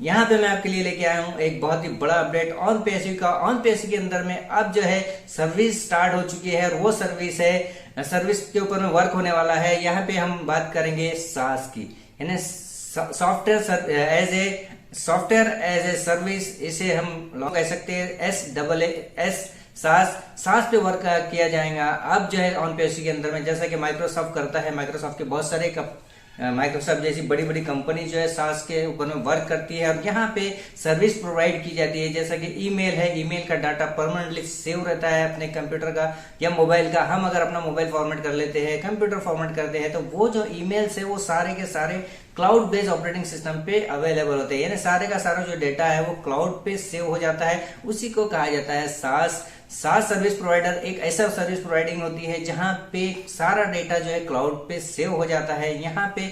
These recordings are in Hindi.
यहाँ पे मैं आपके लिए लेके आया हूँ एक बहुत ही बड़ा अपडेट ऑन पीएसयू का। ऑन पीएसयू के अंदर में अब जो है सर्विस स्टार्ट हो चुकी है और वो सर्विस के ऊपर में वर्क होने वाला है। यहाँ पे हम बात करेंगे सास की, यानी सॉफ्टवेयर एज ए सर्विस, इसे हम लोग कह सकते हैं SaaS सास पे वर्क किया जाएगा। अब जो है ऑन पीएसयू के अंदर में जैसा कि माइक्रोसॉफ्ट करता है, माइक्रोसॉफ्ट के बहुत सारे माइक्रोसॉफ्ट जैसी बड़ी बड़ी कंपनी जो है सास के ऊपर में वर्क करती है और यहाँ पे सर्विस प्रोवाइड की जाती है। जैसा कि ईमेल है, ईमेल का डाटा परमानेंटली सेव रहता है अपने कंप्यूटर का या मोबाइल का। हम अगर अपना मोबाइल फॉर्मेट कर लेते हैं, कंप्यूटर फॉर्मेट करते हैं, तो वो जो ईमेल्स है वो सारे के सारे क्लाउड बेस्ड ऑपरेटिंग सिस्टम पे अवेलेबल होते हैं, यानी सारे का सारा जो डेटा है वो क्लाउड पे सेव हो जाता है। उसी को कहा जाता है सास सर्विस प्रोवाइडर। एक ऐसा सर्विस प्रोवाइडिंग होती है जहां पे सारा डेटा जो है क्लाउड पे सेव हो जाता है। यहाँ पे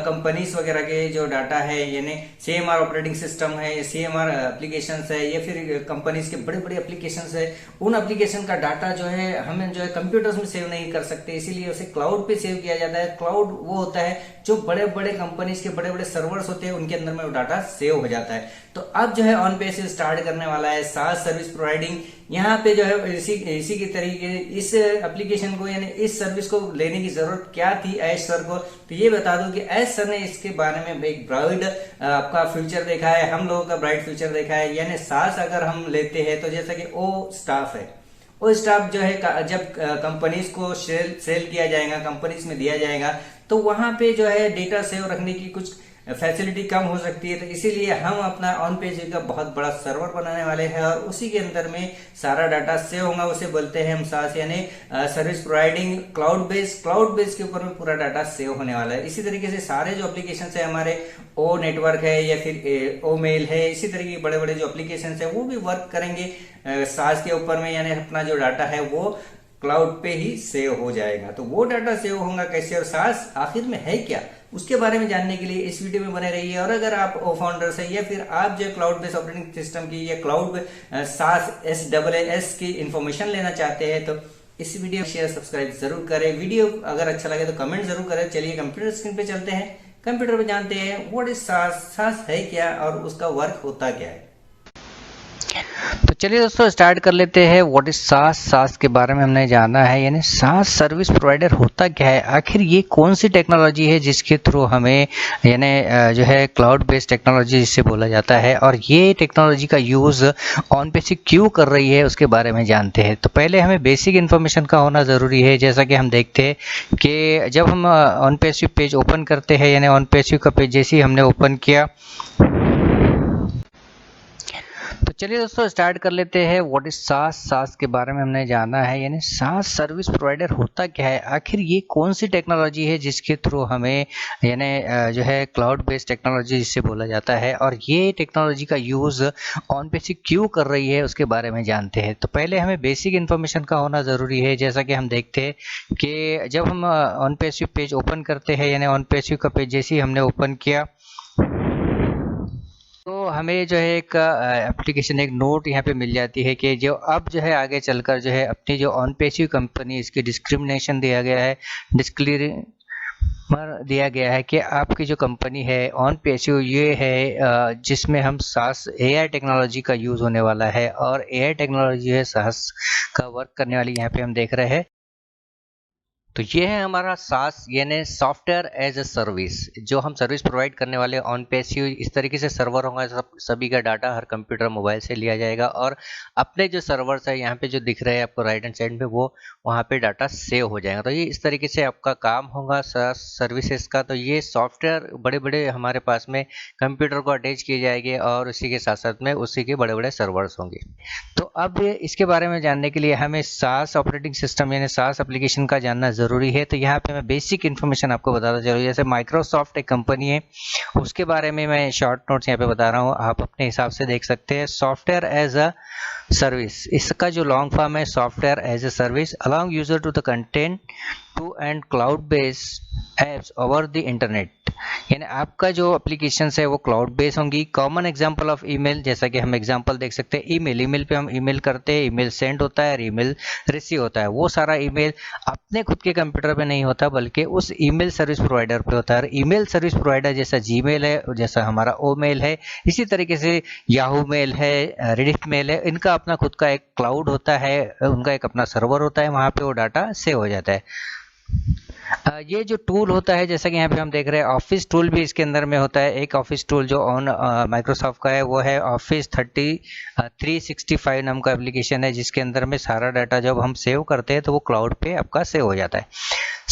कंपनीज वगैरह के जो डाटा है, यानी CMR ऑपरेटिंग सिस्टम है, CMR एप्लीकेशन है या फिर कंपनीज के बड़े बड़े एप्लीकेशन है, उन एप्लीकेशन का डाटा जो है हमें जो है कंप्यूटर्स में सेव नहीं कर सकते, इसीलिए उसे क्लाउड पे सेव किया जाता है। क्लाउड वो होता है जो बड़े बड़े कंपनीज के बड़े बड़े सर्वर्स होते हैं, उनके अंदर में वो डाटा सेव हो जाता है। तो अब जो है ऑन पीएसयू स्टार्ट करने वाला है सास सर्विस प्रोवाइडिंग। यहाँ पे जो है इसी के तरीके इस एप्लीकेशन को, यानी इस सर्विस को लेने की जरूरत क्या थी ऐश सर को, तो ये बता दूं कि ऐश सर ने इसके बारे में एक ब्राइट आपका फ्यूचर देखा है, हम लोगों का ब्राइट फ्यूचर देखा है। यानी सास अगर हम लेते हैं तो जैसा कि ओ स्टाफ है, वो स्टाफ जो है जब कंपनीज को सेल किया जाएगा, कंपनीज में दिया जाएगा, तो वहां पे जो है डेटा सेव रखने की कुछ फैसिलिटी कम हो सकती है। तो इसीलिए हम अपना ऑन पीएसयू का बहुत बड़ा सर्वर बनाने वाले हैं और उसी के अंदर में सारा डाटा सेव होगा। उसे बोलते हैं हम सास, यानी सर्विस प्रोवाइडिंग क्लाउड बेस के ऊपर में पूरा डाटा सेव होने वाला है। इसी तरीके से सारे जो एप्लीकेशन है हमारे, ओ नेटवर्क है या फिर ओ मेल है, इसी तरीके के बड़े बड़े जो एप्लीकेशन है वो भी वर्क करेंगे सास के ऊपर में, यानी अपना जो डाटा है वो क्लाउड पे ही सेव हो जाएगा। तो वो डाटा सेव होगा कैसे और सास आखिर में है क्या, उसके बारे में जानने के लिए इस वीडियो में बने रहिए। और अगर आप फाउंडर्स है या फिर आप जो क्लाउड बेस्ड ऑपरेटिंग सिस्टम की या क्लाउड सास SaaS की इंफॉर्मेशन लेना चाहते हैं तो इस वीडियो में शेयर सब्सक्राइब जरूर करें। वीडियो अगर अच्छा लगे तो कमेंट जरूर करें। चलिए कंप्यूटर स्क्रीन पे चलते हैं, कंप्यूटर पे जानते हैं व्हाट इज सास है क्या और उसका वर्क होता क्या है। तो चलिए दोस्तों स्टार्ट कर लेते हैं। व्हाट इज सास के बारे में हमने जाना है, यानी सास सर्विस प्रोवाइडर होता क्या है, आखिर ये कौन सी टेक्नोलॉजी है जिसके थ्रू हमें यानी जो है क्लाउड बेस्ड टेक्नोलॉजी जिसे बोला जाता है, और ये टेक्नोलॉजी का यूज़ ऑन पीएसयू क्यों कर रही है उसके बारे में जानते हैं। तो पहले हमें बेसिक इन्फॉर्मेशन का होना ज़रूरी है। जैसा कि हम देखते हैं कि जब हम ऑन पीएसयू पेज ओपन करते हैं, यानी ऑन पीएसयू का पेज जैसे ही हमने ओपन किया, तो चलिए दोस्तों स्टार्ट कर लेते हैं। व्हाट इज सास के बारे में हमने जाना है, यानी सास सर्विस प्रोवाइडर होता क्या है, आखिर ये कौन सी टेक्नोलॉजी है जिसके थ्रू हमें यानी जो है क्लाउड बेस्ड टेक्नोलॉजी जिसे बोला जाता है, और ये टेक्नोलॉजी का यूज़ ऑन पीएसयू क्यों कर रही है उसके बारे में जानते हैं। तो पहले हमें बेसिक इन्फॉर्मेशन का होना ज़रूरी है। जैसा कि हम देखते हैं कि जब हम ऑन पीएसयू पेज ओपन करते हैं, यानी ऑन पीएसयू का पेज जैसे ही हमने ओपन किया, तो हमें जो है एक एप्लीकेशन, एक नोट यहाँ पे मिल जाती है कि जो अब जो है आगे चलकर जो है अपनी जो ऑन पीएसयू कंपनी, इसकी डिस्क्रिमिनेशन दिया गया है, डिस्क्लेमर दिया गया है कि आपकी जो कंपनी है ऑन पीएसयू ये है जिसमें हम सास AI टेक्नोलॉजी का यूज़ होने वाला है, और AI टेक्नोलॉजी है सास का वर्क करने वाली यहाँ पे हम देख रहे हैं। तो ये है हमारा सास यानी सॉफ्टवेयर एज ए सर्विस, जो हम सर्विस प्रोवाइड करने वाले ऑन पीएसयू। इस तरीके से सर्वर होगा, सभी का डाटा हर कंप्यूटर मोबाइल से लिया जाएगा और अपने जो सर्वर्स है यहाँ पे जो दिख रहे हैं आपको राइट हैंड साइड पे, वो वहाँ पे डाटा सेव हो जाएगा। तो ये इस तरीके से आपका काम होगा सास सर्विसेज का। तो ये सॉफ्टवेयर बड़े बड़े हमारे पास में कंप्यूटर को अटैच किए जाएंगे और उसी के साथ साथ में उसी के बड़े बड़े सर्वर्स होंगे। तो अब इसके बारे में जानने के लिए हमें सास ऑपरेटिंग सिस्टम यानी सास एप्लीकेशन का जानना जरूरी है। तो यहाँ पे मैं बेसिक इन्फॉर्मेशन आपको बताता चलूँ। जैसे माइक्रोसॉफ्ट एक कंपनी है, उसके बारे में मैं शॉर्ट नोट्स यहाँ पे बता रहा हूँ, आप अपने हिसाब से देख सकते हैं। सॉफ्टवेयर एज अ सर्विस, इसका जो लॉन्ग फॉर्म है software as a service, allowing user to the content to and cloud based apps over the internet, यानी आपका जो एप्लीकेशन है वो क्लाउड बेस होंगी। कॉमन एग्जांपल ऑफ ईमेल, जैसा कि हम एग्जांपल देख सकते हैं ईमेल पे हम ईमेल करते हैं, ईमेल सेंड होता है और ईमेल रिसीव होता है। वो सारा ईमेल अपने खुद के कंप्यूटर पे नहीं होता बल्कि उस ईमेल सर्विस प्रोवाइडर पे होता है। ईमेल सर्विस प्रोवाइडर जैसा जीमेल है, जैसा हमारा ओ मेल है, इसी तरीके से याहू मेल है, रेडिट मेल है, इनका अपना खुद का एक क्लाउड होता है, उनका एक अपना सर्वर होता है, वहाँ पे वो डाटा सेव हो जाता है। ये जो टूल होता है, जैसा कि यहाँ पे हम देख रहे हैं, ऑफिस टूल भी इसके अंदर में होता है। एक ऑफिस टूल जो ऑन माइक्रोसॉफ्ट का है वो है ऑफिस 365 नाम का एप्लीकेशन है, जिसके अंदर में सारा डाटा जब हम सेव करते हैं तो वो क्लाउड पे आपका सेव हो जाता है।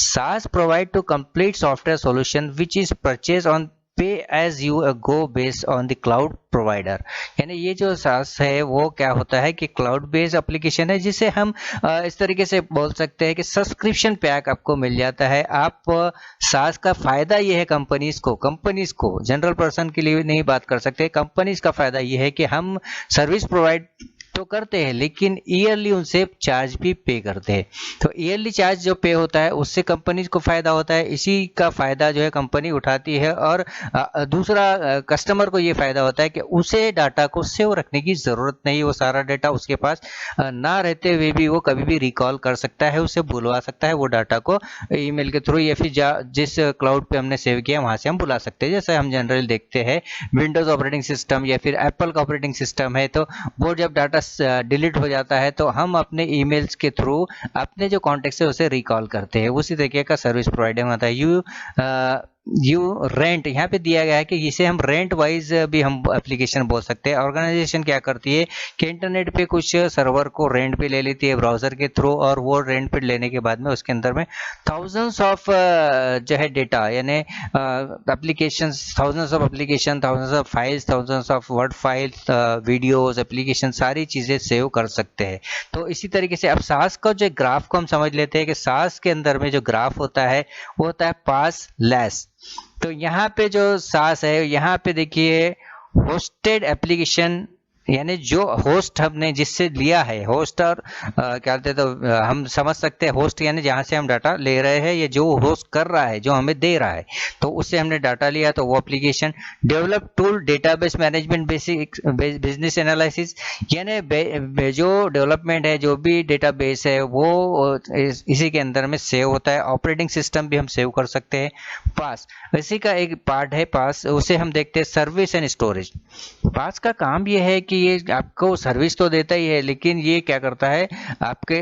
SaaS provide to complete software solution which is purchased on pay as you go based on the cloud provider, यानी ये जो SaaS है वो क्या होता है कि क्लाउड बेस्ड एप्लीकेशन है, जिसे हम इस तरीके से बोल सकते हैं कि सब्सक्रिप्शन पैक आपको मिल जाता है। आप SaaS का फायदा ये है कंपनीज को जनरल पर्सन के लिए नहीं बात कर सकते। कंपनीज का फायदा ये है कि हम सर्विस प्रोवाइड तो करते हैं लेकिन ईयरली उनसे चार्ज भी पे करते हैं। तो ईयरली चार्ज जो पे होता है उससे कंपनी को फायदा होता है, इसी का फायदा जो है कंपनी उठाती है। और दूसरा कस्टमर को ये फायदा होता है कि उसे डाटा को सेव रखने की जरूरत नहीं, वो सारा डाटा उसके पास ना रहते हुए भी वो कभी भी रिकॉल कर सकता है, उसे बुलवा सकता है वो डाटा को ईमेल के थ्रू, या फिर जिस क्लाउड पे हमने सेव किया वहां से हम बुला सकते हैं। जैसे हम जनरली देखते हैं विंडोज ऑपरेटिंग सिस्टम या फिर एप्पल का ऑपरेटिंग सिस्टम है, तो वो जब डाटा डिलीट हो जाता है तो हम अपने ईमेल्स के थ्रू अपने जो कॉन्टेक्ट है उसे रिकॉल करते हैं। उसी तरीके का सर्विस प्रोवाइडर होता है। यू रेंट, यहाँ पे दिया गया है कि इसे हम रेंट वाइज भी हम एप्लीकेशन बोल सकते हैं। ऑर्गेनाइजेशन क्या करती है कि इंटरनेट पे कुछ सर्वर को रेंट पे ले लेती है ब्राउजर के थ्रू, और वो रेंट पे लेने के बाद में उसके अंदर में थाउजेंड्स ऑफ जो है डेटा, यानी application, thousands of application, thousands of files, thousands of word files, videos, application, सारी चीजें सेव कर सकते हैं। तो इसी तरीके से अब SaaS का जो ग्राफ को हम समझ लेते हैं कि SaaS के अंदर में जो ग्राफ होता है वो होता है पास लेस। तो यहाँ पे जो SaaS है, यहाँ पे देखिए होस्टेड एप्लीकेशन, यानी जो होस्ट हमने जिससे लिया है, होस्ट और क्या कहते हैं, तो हम समझ सकते हैं होस्ट यानी जहाँ से हम डाटा ले रहे हैं, ये जो होस्ट कर रहा है, जो हमें दे रहा है, तो उससे हमने डाटा लिया, तो वो application. Develop tool database management basic business analysis, यानी जो डेवलपमेंट है, जो भी डेटाबेस है वो इसी के अंदर में सेव होता है। ऑपरेटिंग सिस्टम भी हम सेव कर सकते हैं। पास, इसी का एक पार्ट है पास, उसे हम देखते हैं सर्विस एंड स्टोरेज। पास का काम ये है कि ये आपको सर्विस तो देता ही है, लेकिन ये क्या करता है, आपके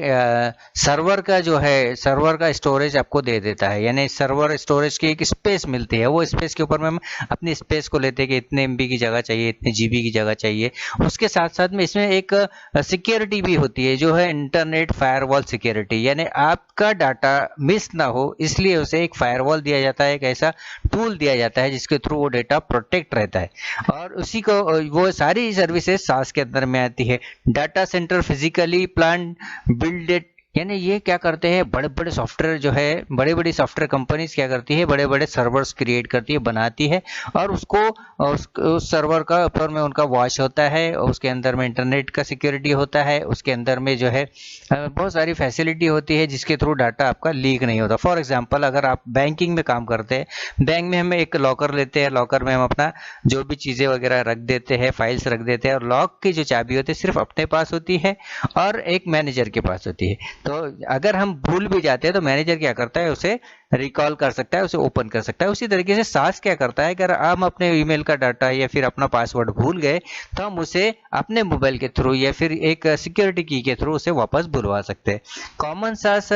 सर्वर का जो है, सर्वर का स्टोरेज आपको दे देता है, यानी सर्वर स्टोरेज की एक स्पेस मिलती है। वो स्पेस के ऊपर में हम अपनी स्पेस को लेते हैं कि इतने MB की जगह चाहिए, इतने GB की जगह चाहिए। उसके साथ साथ में इसमें एक सिक्योरिटी भी होती है, जो है इंटरनेट फायरवॉल सिक्योरिटी, यानी आपका डाटा मिस ना हो इसलिए उसे एक फायरवॉल दिया जाता है, एक ऐसा टूल दिया जाता है जिसके थ्रू वो डेटा प्रोटेक्ट रहता है। और उसी को वो सारी सर्विसेज SaaS के अंदर में आती है। Data centre physically plan builded, यानी ये क्या करते हैं, बड़े बड़े सॉफ्टवेयर जो है, बड़े बड़ी सॉफ्टवेयर कंपनीज क्या करती है, बड़े बड़े सर्वर्स क्रिएट करती है, बनाती है, और उसको उस सर्वर का ऊपर में उनका वॉच होता है, उसके अंदर में इंटरनेट का सिक्योरिटी होता है, उसके अंदर में जो है बहुत सारी फैसिलिटी होती है जिसके थ्रू डाटा आपका लीक नहीं होता। फॉर एग्जाम्पल, अगर आप बैंकिंग में काम करते हैं, बैंक में हम एक लॉकर लेते हैं, लॉकर में हम अपना जो भी चीज़ें वगैरह रख देते हैं, फाइल्स रख देते हैं, और लॉक की जो चाबी होती है सिर्फ अपने पास होती है और एक मैनेजर के पास होती है। तो अगर हम भूल भी जाते हैं तो मैनेजर क्या करता है, उसे रिकॉल कर सकता है, उसे ओपन कर सकता है। उसी तरीके से SaaS क्या करता है, अगर हम अपने ईमेल का डाटा या फिर अपना पासवर्ड भूल गए तो हम उसे अपने मोबाइल के थ्रू या फिर एक सिक्योरिटी की के थ्रू उसे वापस बुलवा सकते हैं। कॉमन SaaS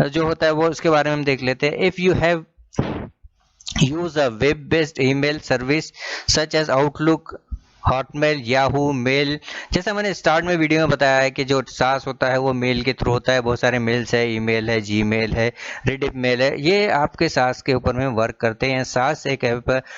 जो होता है वो उसके बारे में हम देख लेते हैं। If you have use a web based email service such as Outlook, Hotmail, Yahoo mail, जैसा मैंने स्टार्ट में वीडियो में बताया है कि जो SaaS होता है वो मेल के थ्रू होता है। बहुत सारे मेल्स है, ईमेल है, जीमेल है, रेडिट मेल है, ये आपके SaaS के ऊपर में वर्क करते हैं। SaaS एक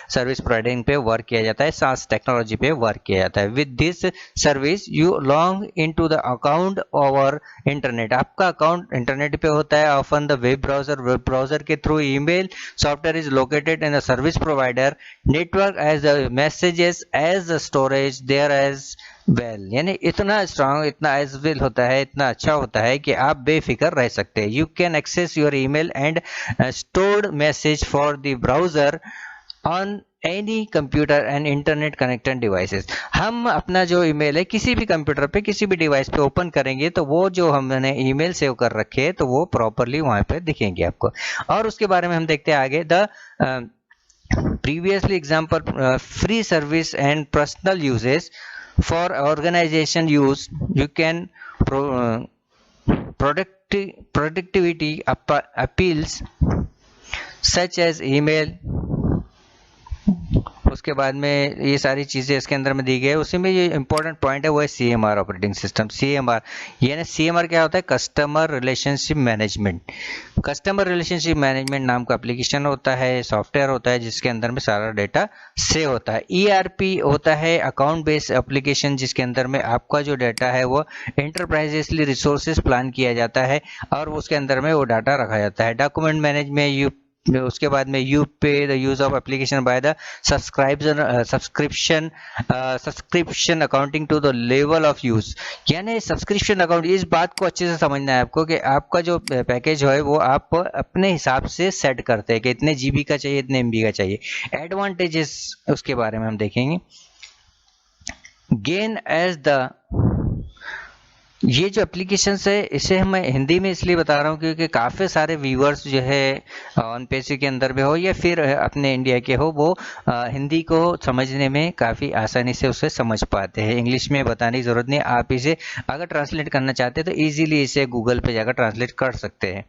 सर्विस प्रोवाइडिंग पे वर्क किया जाता है, SaaS टेक्नोलॉजी पे वर्क किया जाता है। With this service you log into the account over internet, आपका अकाउंट इंटरनेट पे होता है, ऑफन द वेब ब्राउजर के थ्रू। Email software is located in the service provider network as the messages as the storage there as well यानी इतना स्ट्रांग, इतना एज वेल होता है, इतना अच्छा होता है कि आप बेफिक्र रह सकते हैं। You can access your email and stored message for the browser on any computer and internet connected devices. हम अपना जो ईमेल है किसी भी कंप्यूटर पे, किसी भी डिवाइस पे ओपन करेंगे तो वो जो हमने ईमेल सेव कर रखे है तो वो प्रॉपरली वहां पे दिखेंगे आपको। और उसके बारे में हम देखते हैं आगे। The previously example free service and personal uses for organization use, you can productivity appeals such as email। उसके बाद में ये सारी चीज़ें इसके अंदर में दी गई है। उसी में ये इंपॉर्टेंट पॉइंट है वो है CMR ऑपरेटिंग सिस्टम। CMR यानी CMR क्या होता है? Customer relationship management. Customer relationship management नाम का एप्लीकेशन होता है, सॉफ्टवेयर होता है जिसके अंदर में सारा डेटा सेव होता है। ERP होता है अकाउंट बेस्ड एप्लीकेशन, जिसके अंदर में आपका जो डाटा है वो एंटरप्राइजेसली रिसोर्सेज प्लान किया जाता है और उसके अंदर में वो डाटा रखा जाता है। डॉक्यूमेंट मैनेजमेंट उसके बाद में you pay the use of application by the subscription accounting to the level of use. यानी सब्सक्रिप्शन अकाउंट, इस बात को अच्छे से समझना है आपको कि आपका जो पैकेज है वो आप अपने हिसाब से सेट करते हैं कि इतने GB का चाहिए, इतने MB का चाहिए। एडवांटेजेस उसके बारे में हम देखेंगे। गेन एज द, ये जो एप्लीकेशंस है इसे हम हिंदी में इसलिए बता रहा हूँ क्योंकि काफ़ी सारे व्यूअर्स जो है ऑन पेसी के अंदर में हो या फिर अपने इंडिया के हो, वो हिंदी को समझने में काफ़ी आसानी से उसे समझ पाते हैं। इंग्लिश में बताने की ज़रूरत नहीं, आप इसे अगर ट्रांसलेट करना चाहते हैं तो ईजीली इसे गूगल पे जाकर ट्रांसलेट कर सकते हैं।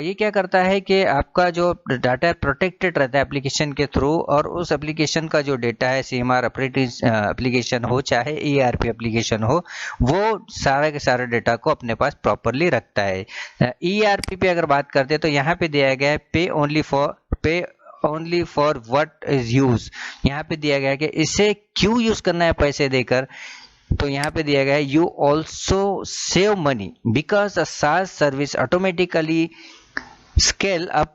ये क्या करता है कि आपका जो डाटा प्रोटेक्टेड रहता है एप्लीकेशन के थ्रू, और उस एप्लीकेशन का जो डेटा है CMR ऑपरेटिंग एप्लीकेशन हो चाहे ERP एप्लीकेशन हो, वो सारा के सारा डेटा को अपने पास प्रॉपरली रखता है। ERP पे अगर बात करते हैं तो यहाँ पे दिया गया है पे only for what is use. यहाँ पे दिया गया है कि इसे क्यों यूज करना है पैसे देकर, तो यहाँ पे दिया गया है you also save money because a SaaS service automatically scale up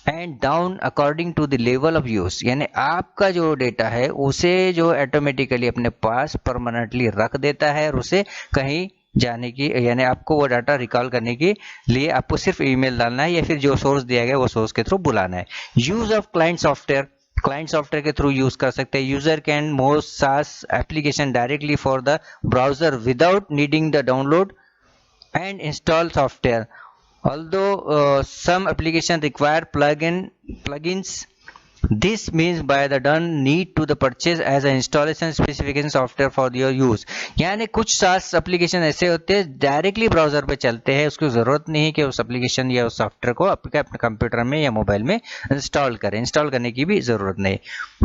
and down according to the level of use. यानी आपका जो डेटा है उसे जो ऑटोमेटिकली अपने पास परमानेंटली रख देता है और उसे कहीं जाने की, यानी आपको वो डाटा रिकॉल करने के लिए आपको सिर्फ ईमेल डालना है या फिर जो सोर्स दिया गया वो सोर्स के थ्रू बुलाना है। यूज ऑफ क्लाइंट सॉफ्टवेयर के थ्रू यूज कर सकते हैं। User can most SaaS application directly for the browser without needing the download and install software, although some application require plugins. This means by the done need to the purchase as an installation specification software for your use। यानी कुछ SaaS एप्लीकेशन ऐसे होते हैं डायरेक्टली ब्राउजर पे चलते हैं, उसकी जरूरत नहीं है कि उस एप्लीकेशन या उस सॉफ्टवेयर को अपने कंप्यूटर में या मोबाइल में इंस्टॉल करें, इंस्टॉल करने की भी जरूरत नहीं।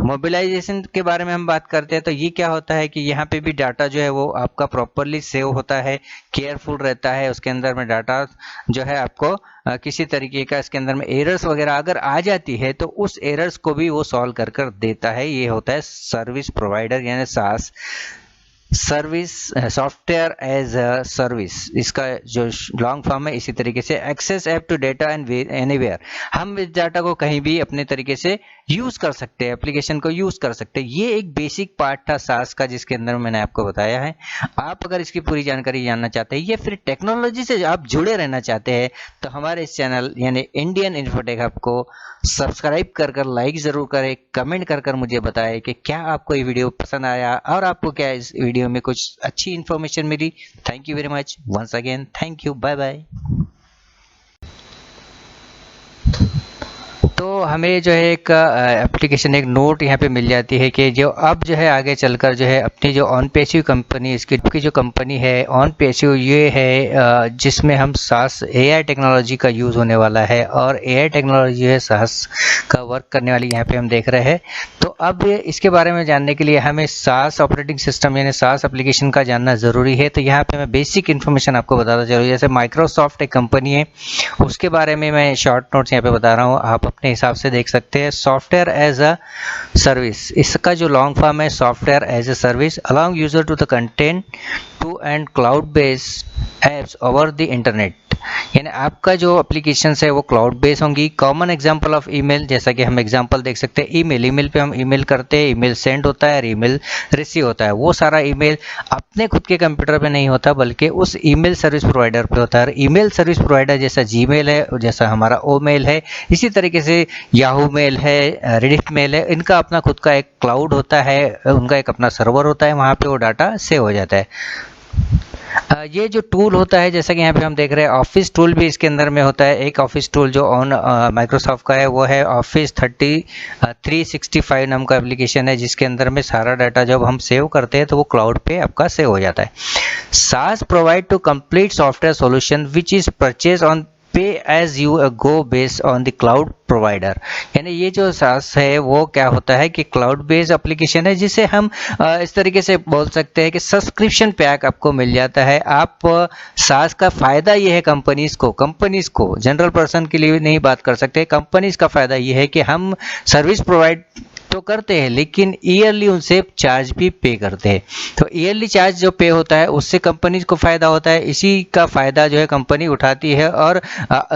मोबिलाइजेशन के बारे में हम बात करते हैं तो ये क्या होता है कि यहाँ पे भी डाटा जो है वो आपका प्रॉपरली सेव होता है, केयरफुल रहता है। उसके अंदर में डाटा जो है आपको किसी तरीके का इसके अंदर में एरर्स वगैरह अगर आ जाती है तो उस एरर्स को भी वो सॉल्व कर देता है। ये होता है सर्विस प्रोवाइडर यानी SaaS service, software as a service, इसका जो लॉन्ग फॉर्म है। इसी तरीके से access app to data and anywhere, हम इस डाटा को कहीं भी अपने तरीके से यूज कर सकते हैं, एप्लीकेशन को यूज कर सकते हैं। ये एक बेसिक पार्ट था SaaS का जिसके अंदर मैंने आपको बताया है। आप अगर इसकी पूरी जानकारी जानना चाहते हैं या फिर टेक्नोलॉजी से आप जुड़े रहना चाहते हैं तो हमारे इस चैनल यानी इंडियन इन्फोटेक हब को सब्सक्राइब कर लाइक जरूर करें, कमेंट कर मुझे बताएं कि क्या आपको ये वीडियो पसंद आया और आपको क्या इस वीडियो में कुछ अच्छी इन्फॉर्मेशन मिली। Thank you very much once again, thank you, bye bye. तो हमें जो है एक एप्लीकेशन, एक नोट यहाँ पे मिल जाती है कि जो अब जो है आगे चलकर जो है अपनी जो OnPayShip कंपनी, इसकी जो कंपनी है OnPayShip, ये है जिसमें हम SaaS AI टेक्नोलॉजी का यूज़ होने वाला है और AI टेक्नोलॉजी है SaaS का वर्क करने वाली यहाँ पे हम देख रहे हैं। तो अब इसके बारे में जानने के लिए हमें SaaS ऑपरेटिंग सिस्टम यानी SaaS एप्लीकेशन का जानना ज़रूरी है। तो यहाँ पे मैं बेसिक इन्फॉर्मेशन आपको बताता चलूँ। जैसे माइक्रोसॉफ्ट एक कंपनी है, उसके बारे में मैं शॉर्ट नोट्स यहाँ पे बता रहा हूँ, आप अपने हिसाब से देख सकते हैं। सॉफ्टवेयर एज अ सर्विस, इसका जो लॉन्ग फॉर्म है software as a service allowing user to the content to and cloud based apps over the internet. यानी आपका जो एप्लीकेशन है वो क्लाउड बेस्ड होंगी। कॉमन एग्जांपल ऑफ ईमेल, जैसा कि हम एग्जांपल देख सकते हैं, ईमेल पे हम ईमेल करते हैं, ईमेल सेंड होता है और ईमेल रिसीव होता है। वो सारा ईमेल अपने खुद के कंप्यूटर पे नहीं होता बल्कि उस ईमेल सर्विस प्रोवाइडर पे होता है। ईमेल सर्विस प्रोवाइडर जैसा जीमेल है, जैसा हमारा ओ मेल है, इसी तरीके से याहू मेल है, रेडिट मेल है, इनका अपना खुद का एक क्लाउड होता है, उनका एक अपना सर्वर होता है, वहाँ पे वो डाटा सेव हो जाता है। ये जो टूल होता है, जैसा कि यहाँ पे हम देख रहे हैं, ऑफिस टूल भी इसके अंदर में होता है। एक ऑफिस टूल जो ऑन माइक्रोसॉफ्ट का है वो है ऑफिस 365 नाम का एप्लीकेशन है, जिसके अंदर में सारा डाटा जब हम सेव करते हैं तो वो क्लाउड पे आपका सेव हो जाता है। SaaS provide to complete software solution which is purchase on pay as you go based on the cloud provider. यानी ये जो SaaS है वो क्या होता है कि क्लाउड बेस्ड एप्लीकेशन है, जिसे हम इस तरीके से बोल सकते हैं कि सब्सक्रिप्शन पैक आपको मिल जाता है। आप SaaS का फ़ायदा ये है कंपनीज़ को जनरल पर्सन के लिए नहीं बात कर सकते। कंपनीज़ का फ़ायदा ये है कि हम सर्विस प्रोवाइड तो करते हैं लेकिन ईयरली उनसे चार्ज भी पे करते हैं। तो ईयरली चार्ज जो पे होता है उससे कंपनी को फ़ायदा होता है, इसी का फ़ायदा जो है कंपनी उठाती है। और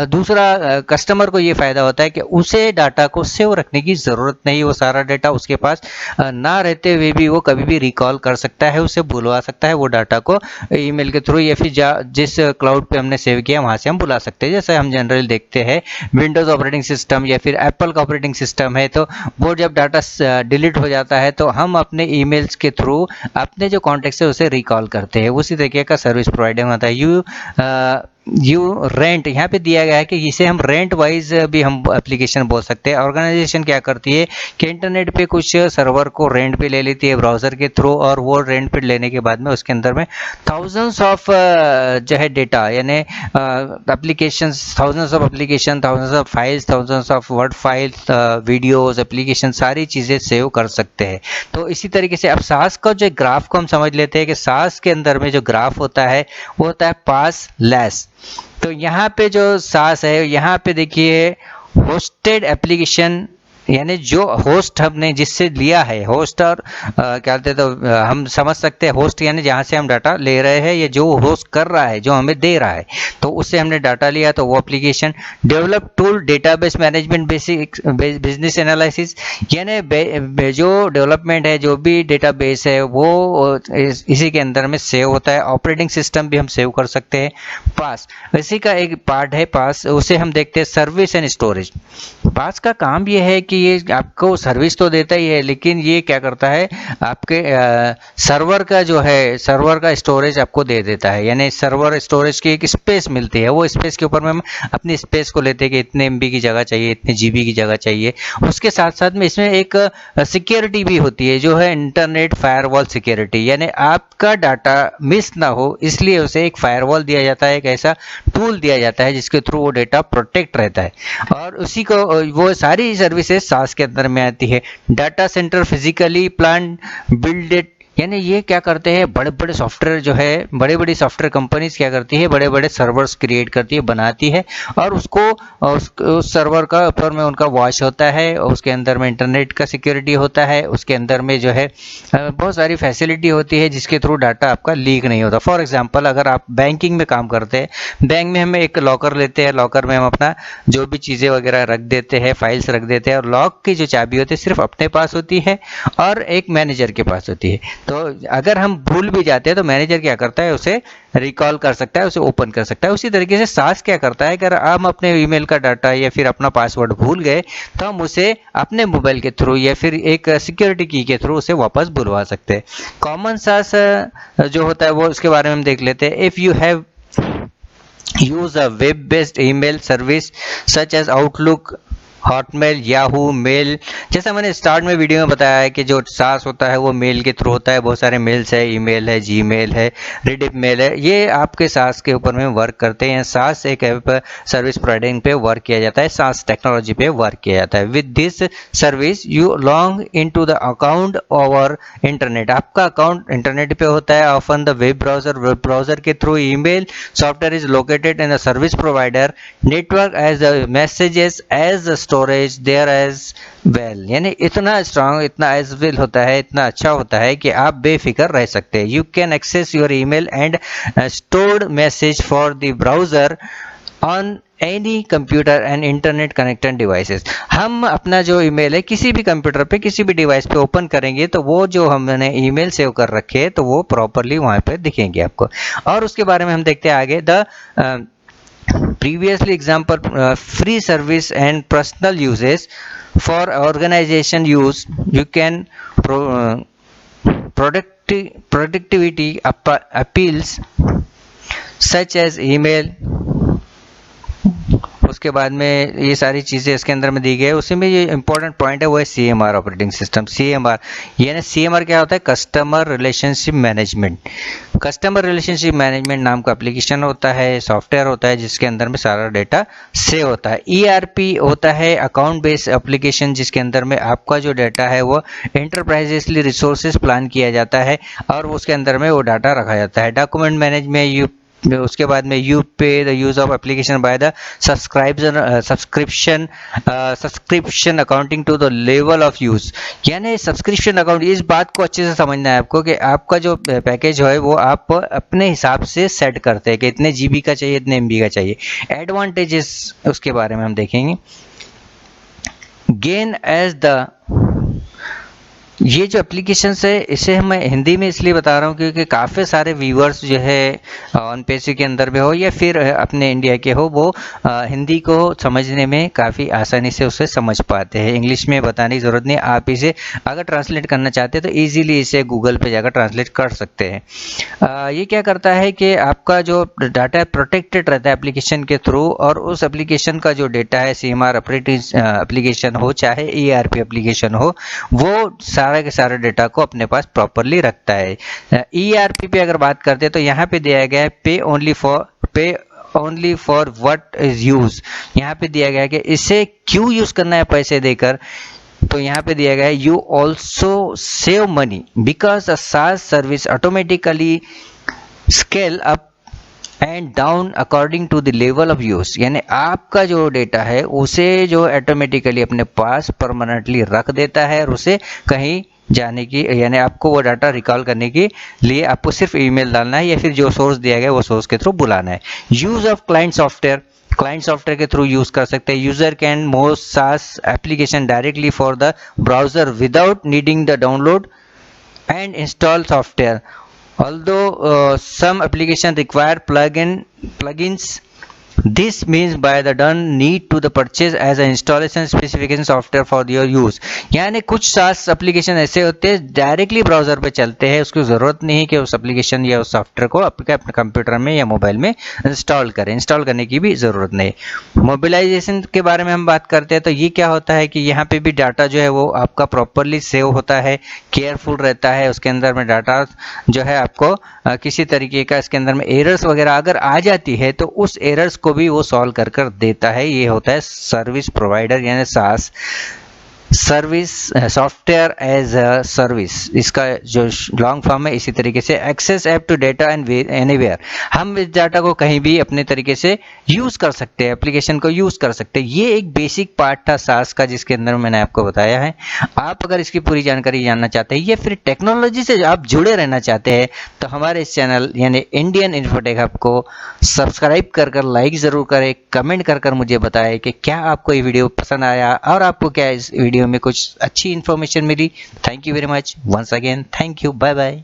दूसरा कस्टमर को ये फ़ायदा होता है कि उसे डाटा को सेव रखने की ज़रूरत नहीं, वो सारा डाटा उसके पास ना रहते हुए भी वो कभी भी रिकॉल कर सकता है, उसे बुलवा सकता है वो डाटा को ईमेल के थ्रू, या फिर जिस क्लाउड पे हमने सेव किया वहाँ से हम बुला सकते हैं। जैसे हम जनरली देखते हैं विंडोज़ ऑपरेटिंग सिस्टम या फिर एप्पल का ऑपरेटिंग सिस्टम है, तो वो जब डाटा डिलीट हो जाता है तो हम अपने ईमेल्स के थ्रू अपने जो कॉन्टेक्ट है उसे रिकॉल करते हैं। उसी तरीके का सर्विस प्रोवाइडर होता है। यू रेंट यहाँ पे दिया गया है कि इसे हम रेंट वाइज भी हम एप्लीकेशन बोल सकते हैं। ऑर्गेनाइजेशन क्या करती है कि इंटरनेट पे कुछ सर्वर को रेंट पे ले लेती है ब्राउज़र के थ्रू, और वो रेंट पे लेने के बाद में उसके अंदर में थाउजेंड्स ऑफ जो है डेटा, यानी application, thousands of application, thousands of files, thousands of word files, videos, application, सारी चीज़ें सेव कर सकते हैं। तो इसी तरीके से अब SaaS का जो ग्राफ को हम समझ लेते हैं कि SaaS के अंदर में जो ग्राफ होता है वो होता है पास लेस। तो यहाँ पे जो SaaS है, यहाँ पे देखिए होस्टेड एप्लीकेशन, यानी जो होस्ट हमने जिससे लिया है, होस्ट और क्या कहते हैं, तो हम समझ सकते हैं होस्ट यानी जहाँ से हम डाटा ले रहे हैं, या जो होस्ट कर रहा है, जो हमें दे रहा है, तो उससे हमने डाटा लिया तो वो application. Develop tool database management, basic business analysis, यानी जो डेवलपमेंट है, जो भी डेटाबेस है वो इसी के अंदर में सेव होता है। ऑपरेटिंग सिस्टम भी हम सेव कर सकते हैं। पास इसी का एक पार्ट है पास, उसे हम देखते हैं सर्विस एंड स्टोरेज। पास का काम ये है कि ये आपको सर्विस तो देता ही है, लेकिन ये क्या करता है आपके सर्वर का जो है, सर्वर का स्टोरेज आपको दे देता है। यानी सर्वर स्टोरेज की एक स्पेस मिलती है, वो स्पेस के ऊपर में हम अपनी स्पेस को लेते हैं कि इतने MB की जगह चाहिए, इतने GB की जगह चाहिए। उसके साथ साथ में इसमें एक सिक्योरिटी भी होती है जो है इंटरनेट फायरवॉल सिक्योरिटी, यानी आपका डाटा मिस ना हो इसलिए उसे एक फायरवॉल दिया जाता है, एक ऐसा टूल दिया जाता है जिसके थ्रू वो डाटा प्रोटेक्ट रहता है। और उसी को वो सारी सर्विसेज SaaS के अंदर में आती है। Data centre physically plan builded, यानी ये क्या करते हैं, बड़े बड़े सॉफ्टवेयर जो है, बड़े बड़ी सॉफ्टवेयर कंपनीज क्या करती है, बड़े बड़े सर्वर्स क्रिएट करती है, बनाती है, और उसको उस सर्वर का ऊपर में उनका वॉच होता है, उसके अंदर में इंटरनेट का सिक्योरिटी होता है, उसके अंदर में जो है बहुत सारी फैसिलिटी होती है जिसके थ्रू डाटा आपका लीक नहीं होता। फॉर एग्जांपल अगर आप बैंकिंग में काम करते हैं, बैंक में हम एक लॉकर लेते हैं, लॉकर में हम अपना जो भी चीज़ें वगैरह रख देते हैं, फाइल्स रख देते हैं, और लॉक की जो चाबी होती है सिर्फ अपने पास होती है और एक मैनेजर के पास होती है। तो अगर हम भूल भी जाते हैं तो मैनेजर क्या करता है, उसे रिकॉल कर सकता है, उसे ओपन कर सकता है। उसी तरीके से SaaS क्या करता है, अगर हम अपने ईमेल का डाटा या फिर अपना पासवर्ड भूल गए तो हम उसे अपने मोबाइल के थ्रू या फिर एक सिक्योरिटी की के थ्रू उसे वापस बुलवा सकते हैं। कॉमन SaaS जो होता है वो उसके बारे में हम देख लेते हैं। If you have use a web-based email service such as Outlook, Hotmail, Yahoo mail, जैसा मैंने स्टार्ट में वीडियो में बताया है कि जो SaaS होता है वो मेल के थ्रू होता है। बहुत सारे मेल्स है, ईमेल है, जीमेल है, रेडिट मेल है, ये आपके SaaS के ऊपर में वर्क करते हैं। SaaS एक ऐप सर्विस प्रोवाइडिंग पे वर्क किया जाता है, SaaS टेक्नोलॉजी पे वर्क किया जाता है। With this service you log into the account over internet, आपका अकाउंट इंटरनेट पे होता है, ऑफन द वेब ब्राउजर के थ्रू। Email software is located in the service provider network as messages as storage there as well, यानी इतना स्ट्रांग, इतना एज वेल होता है, इतना अच्छा होता है कि आप बेफिक्र रह सकते हैं। You can access your email and stored message for the browser on any computer and internet connected devices. हम अपना जो ईमेल है किसी भी कंप्यूटर पे किसी भी डिवाइस पे ओपन करेंगे तो वो जो हमने ईमेल सेव कर रखे हैं तो वो प्रॉपरली वहाँ पे दिखेंगे आपको। और उसके बारे में हम देखते हैं आगे, the previously example free service and personal uses for organization use, you can productivity appeals such as email। उसके बाद में ये सारी चीज़ें इसके अंदर में दी गई है। उसी में ये इंपॉर्टेंट पॉइंट है वो है CMR ऑपरेटिंग सिस्टम। CMR यानी CMR क्या होता है? Customer relationship management. Customer relationship management नाम का एप्लीकेशन होता है, सॉफ्टवेयर होता है जिसके अंदर में सारा डेटा सेव होता है। ERP होता है अकाउंट बेस्ड एप्लीकेशन, जिसके अंदर में आपका जो डाटा है वो एंटरप्राइजेसली रिसोर्सेज प्लान किया जाता है और उसके अंदर में वो डाटा रखा जाता है। डॉक्यूमेंट मैनेजमेंट उसके बाद में you pay the use of application by the subscription accounting to the level of use. यानी सब्सक्रिप्शन अकाउंट, इस बात को अच्छे से समझना है आपको कि आपका जो पैकेज है वो आप अपने हिसाब से सेट करते हैं कि इतने GB का चाहिए, इतने MB का चाहिए। एडवांटेजेस उसके बारे में हम देखेंगे। गेन एज द, ये जो एप्लीकेशंस है इसे मैं हिंदी में इसलिए बता रहा हूँ क्योंकि काफ़ी सारे व्यूअर्स जो है ऑन पेसी के अंदर में हो या फिर अपने इंडिया के हो, वो हिंदी को समझने में काफ़ी आसानी से उसे समझ पाते हैं। इंग्लिश में बताने की ज़रूरत नहीं, आप इसे अगर ट्रांसलेट करना चाहते हैं तो ईजीली इसे गूगल पे जाकर ट्रांसलेट कर सकते हैं। ये क्या करता है कि आपका जो डाटा है प्रोटेक्टेड रहता है एप्लीकेशन के थ्रू, और उस एप्लीकेशन का जो डेटा है CMR ऑपरेटिंग एप्लीकेशन हो चाहे ERP एप्लीकेशन हो, वो सारा के सारे डेटा को अपने पास प्रॉपरली रखता है। ERP पे अगर बात करते हैं तो यहाँ पे दिया गया है पे only for what is use. यहाँ पे दिया गया है कि इसे क्यों यूज करना है पैसे देकर, तो यहाँ पे दिया गया है you also save money because a SaaS service automatically scale up and down according to the level of use. यानी आपका जो डेटा है उसे जो ऑटोमेटिकली अपने पास परमानेंटली रख देता है और उसे कहीं जाने की, यानी आपको वो डाटा रिकॉल करने के लिए आपको सिर्फ ईमेल डालना है या फिर जो सोर्स दिया गया वो सोर्स के थ्रू बुलाना है। यूज ऑफ क्लाइंट सॉफ्टवेयर के थ्रू यूज कर सकते हैं। User can most SaaS application directly for the browser without needing the download and install software, although some applications require plugins. This means by the done need to the purchase as an installation specification software for your use। यानी कुछ SaaS एप्लीकेशन ऐसे होते हैं डायरेक्टली ब्राउजर पे चलते हैं, उसकी ज़रूरत नहीं है कि उस एप्लीकेशन या उस सॉफ्टवेयर को अपने कंप्यूटर में या मोबाइल में इंस्टॉल करने की भी ज़रूरत नहीं। मोबिलाइजेशन के बारे में हम बात करते हैं तो ये क्या होता है कि यहाँ पे भी डाटा जो है वो आपका प्रॉपरली सेव होता है, केयरफुल रहता है। उसके अंदर में डाटा जो है आपको किसी तरीके का इसके अंदर में एरर्स वगैरह अगर आ जाती है तो उस एरर्स को भी वो सॉल्व कर देता है। ये होता है सर्विस प्रोवाइडर यानी SaaS service, software as a service, इसका जो लॉन्ग फॉर्म है। इसी तरीके से access app to data and anywhere, हम इस डाटा को कहीं भी अपने तरीके से यूज कर सकते हैं, एप्लीकेशन को यूज कर सकते हैं। ये एक बेसिक पार्ट था SaaS का जिसके अंदर मैंने आपको बताया है। आप अगर इसकी पूरी जानकारी जानना चाहते हैं या फिर टेक्नोलॉजी से आप जुड़े रहना चाहते हैं तो हमारे इस चैनल यानी इंडियन इन्फोटेक हब को सब्सक्राइब कर लाइक ज़रूर करें, कमेंट कर मुझे बताएं कि क्या आपको ये वीडियो पसंद आया और आपको क्या इस वीडियो में कुछ अच्छी इन्फॉर्मेशन मिली। Thank you very much once again, thank you, bye bye.